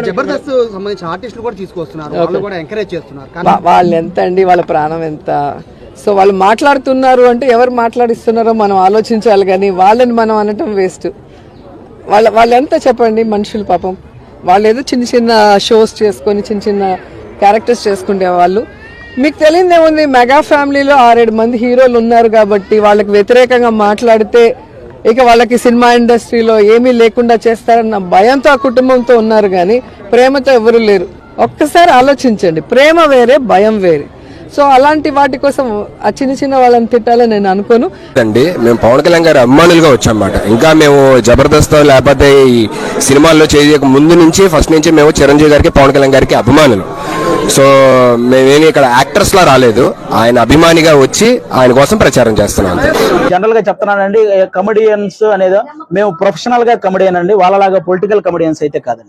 జబర్దస్త్ సంబంధించిన ఆర్టిస్టులు కూడా తీసుకొస్తున్నారు, వాళ్ళు కూడా ఎంకరేజ్ చేస్తున్నారు. వాళ్ళు ఎంత అండి, వాళ్ళ ప్రాణం ఎంత. సో వాళ్ళు మాట్లాడుతున్నారు అంటే ఎవరు మాట్లాడిస్తున్నారో మనం ఆలోచించాలి, కానీ వాళ్ళని మనం అనటం వేస్ట్. వాళ్ళు ఎంత చెప్పండి మనుషులు పాపం. వాళ్ళు ఏదో చిన్న చిన్న షోస్ చేసుకొని చిన్న చిన్న క్యారెక్టర్స్ చేసుకుంటే వాళ్ళు. మీకు తెలియదేముంది, మెగా ఫ్యామిలీలో 6-7 మంది హీరోలు ఉన్నారు కాబట్టి వాళ్ళకి వ్యతిరేకంగా మాట్లాడితే ఇక వాళ్ళకి సినిమా ఇండస్ట్రీలో ఏమీ లేకుండా చేస్తారన్న భయంతో ఆ కుటుంబంతో ఉన్నారు, కానీ ప్రేమతో ఎవరు లేరు. ఒక్కసారి ఆలోచించండి, ప్రేమ వేరే, భయం వేరే. సో అలాంటి వాటి కోసం ఆ చిన్న చిన్న వాళ్ళని తిట్టాలని నేను అనుకోను అండి. మేము పవన్ కళ్యాణ్ గారి అభిమానులుగా వచ్చామన్నమాట. ఇంకా మేము జబర్దస్త్ లేకపోతే ఈ సినిమాల్లో చేయక ముందు నుంచి ఫస్ట్ నుంచి మేము చిరంజీవి గారికి, పవన్ కళ్యాణ్ గారికి అభిమానులు. సో మేమేమి ఇక్కడ యాక్టర్స్ లా రాలేదు, ఆయన అభిమానిగా వచ్చి ఆయన కోసం ప్రచారం చేస్తున్నాం. జనరల్ గా చెప్తున్నానండి, కమెడియన్స్ అనేది మేము ప్రొఫెషనల్ గా కమెడియన్ అండి, వాళ్ళలాగా పొలిటికల్ కమెడియన్స్ అయితే కాదండి.